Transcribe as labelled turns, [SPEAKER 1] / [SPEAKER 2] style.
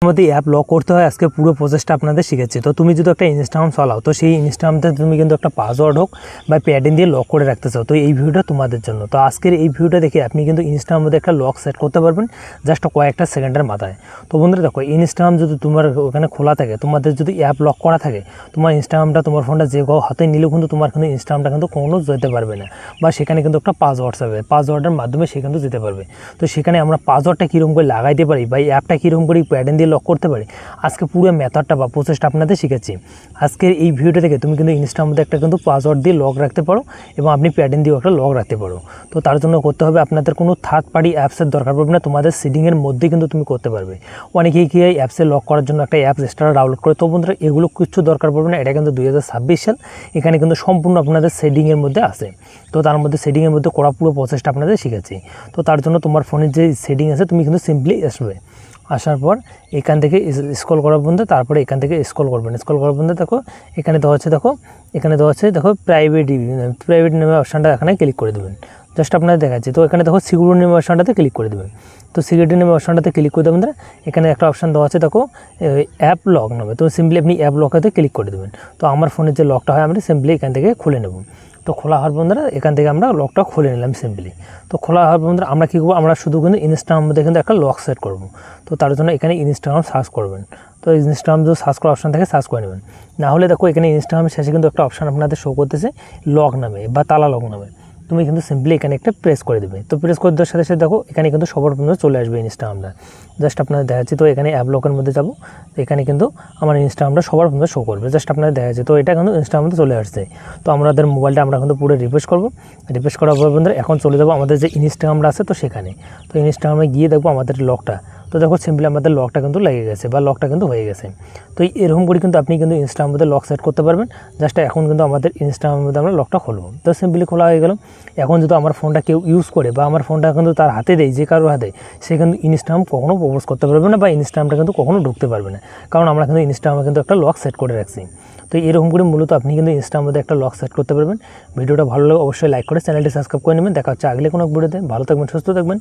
[SPEAKER 1] মধ্যে app lock করতে হয় আজকে পুরো প্রসেসটা আপনাদের শিখেছি। তো তুমি যদি একটা ইনস্টাগ্রাম চালাও তো সেই ইনস্টাগ্রামতে তুমি কিন্তু একটা পাসওয়ার্ড হোক বা প্যাডিং দিয়ে লক করে রাখতে চাও, তো এই ভিডিওটা তোমাদের জন্য। তো আজকের এই ভিডিওটা দেখে আপনি কিন্তু ইনস্টাগ্রামের মধ্যে একটা লক সেট করতে পারবেন জাস্ট কয়েকটা সেকেন্ডের মাথায়। তো বন্ধুরা দেখো, ইনস্টাগ্রাম যদি তোমার ওখানে খোলা থাকে, তোমাদের যদি অ্যাপ লক করা থাকে, তোমার ইনস্টাগ্রামটা তোমার ফোনটা যে হাতে নিলেও কিন্তু তোমার কিন্তু ইনস্টাগ্রামটা কিন্তু কোনো যেতে পারবে না, বা সেখানে কিন্তু একটা পাসওয়ার্ড হবে, পাসওয়ার্ডের মাধ্যমে সে কিন্তু যেতে পারবে। তো সেখানে আমরা পাসওয়ার্ডটা কীরকম করে লাগাইতে পারি বা অ্যাপটা কীরকম করে প্যাডিং দিয়ে লক করতে পারি, আজকে পুরো মেথডটা বা প্রসেসটা আপনাদের শিখেছি। আজকের এই ভিডিওটা থেকে তুমি কিন্তু ইনস্টার মধ্যে একটা কিন্তু পাসওয়ার্ড দিয়ে লক রাখতে পারো এবং আপনি প্যাডিং দিয়েও একটা লক রাখতে পারো। তো তার জন্য করতে হবে, আপনাদের কোনো থার্ড পার্টি অ্যাপসের দরকার পড়বে না, তোমাদের সেটিংয়ের মধ্যেই কিন্তু তুমি করতে পারবে। অনেকেই কি এই অ্যাপসে লক করার জন্য একটা অ্যাপস এক্সট্রা ডাউনলোড করে, তো বন্ধুরা এগুলো কিছু দরকার পড়বে না। এটা কিন্তু 2026 সাল, এখানে কিন্তু সম্পূর্ণ আপনাদের সেটিংয়ের মধ্যে আছে। তো তার মধ্যে সেটিংয়ের মধ্যে করা পুরো প্রসেসটা আপনাদের শিখেছি। তো তার জন্য তোমার ফোনের যে সেটিং আছে তুমি কিন্তু সিম্পলি আসার পর এখান থেকে স্ক্রল করার বন্ধু, তারপরে এখান থেকে স্ক্রল করবেন। স্ক্রল করার বন্ধু দেখো এখানে দেওয়া হচ্ছে, এখানে দেওয়া হচ্ছে প্রাইভেট নেমে অপশানটা এখানে ক্লিক করে দেবেন। জাস্ট আপনাদের দেখাচ্ছি। তো এখানে দেখো সিকিউরিটি নেমে অপশানটাতে ক্লিক করে দেবেন। তো সিকিউরিটি নেমে অপশানটাতে ক্লিক করে দেবেন। এখানে একটা অপশান দেওয়া আছে দেখো অ্যাপ লক নামে, তো সিম্পলি আপনি অ্যাপ লকাতে ক্লিক করে দেবেন। তো আমার ফোনের যে লকটা হয় আমরা সিম্পলি এখান থেকে খুলে নেব। তো খোলা হওয়ার বন্ধুরা এখান থেকে আমরা লকটা খুলে নিলাম সিম্পলি। তো খোলা হওয়ার বন্ধুরা আমরা কী করবো, আমরা শুধু কিন্তু ইনস্টাগ্রামের মধ্যে কিন্তু একটা লক সেট করবো। তো তার জন্য এখানে ইনস্টাগ্রাম সার্চ করবেন। তো ইনস্টাগ্রাম যদি সার্চ করার অপশান থাকে সার্চ করে নেবেন। না হলে দেখো এখানে ইনস্টাগ্রামের শেষে কিন্তু একটা অপশান আপনাদের শো করতেছে লক নামে বা তালা লক নামে, তুমি কিন্তু সিম্পলি এখানে একটা প্রেস করে দেবে। তো প্রেস করে দেওয়ার সাথে সাথে দেখো এখানে কিন্তু সবার প্রথমে চলে আসবে ইনস্টাগ্রামটা। জাস্ট আপনাদের দেখাচ্ছি। তো এখানে অ্যাপ লকের মধ্যে যাবো, তো এখানে কিন্তু আমার ইনস্টাগ্রামটা সবার প্রথমে শো করবে। জাস্ট আপনাদের দেখাচ্ছি। তো এটা কিন্তু ইনস্টাগ্রামে চলে আসছে। তো আমাদের মোবাইলটা আমরা কিন্তু পুরো রিফ্রেশ করবো। রিফ্রেশ করার পর বন্ধুরা এখন চলে যাবো আমাদের যে ইনস্টাগ্রামটা আছে তো সেখানে। তো ইনস্টাগ্রামে গিয়ে দেখবো আমাদের লকটা, তো দেখো সিম্পলি আমাদের লকটা কিন্তু লেগে গেছে বা লকটা কিন্তু হয়ে গেছে। তো এরকম করে কিন্তু আপনি কিন্তু ইনস্টাগ্রামের মধ্যে লক সেট করতে পারবেন। জাস্ট এখন কিন্তু আমাদের ইনস্টাগ্রামের মধ্যে আমরা লকটা খুলবো। তো সিম্পলি খোলা হয়ে গেল। এখন যদি আমার ফোনটা কেউ ইউজ করে বা আমার ফোনটা কিন্তু তার হাতে দেয়, যে কারোর হাতে, সে কিন্তু ইনস্টাগ্রাম কখনো প্রপোজ করতে পারবে না বা ইনস্টাগ্রামটা কিন্তু কখনো ঢুকতে পারবে না, কারণ আমরা কিন্তু ইনস্টাগ্রামে কিন্তু একটা লক সেট করে রাখছি। তো এরকম করে মূলত আপনি কিন্তু ইনস্টাগ্রামের মধ্যে একটা লক সেট করতে পারবেন। ভিডিওটা ভালো লাগে অবশ্যই লাইক করে চ্যানেলটি সাবস্ক্রাইব করে নেবেন। দেখা হচ্ছে আগলে কোনো ভিডিওতে। ভালো থাকবেন, সুস্থ থাকবেন।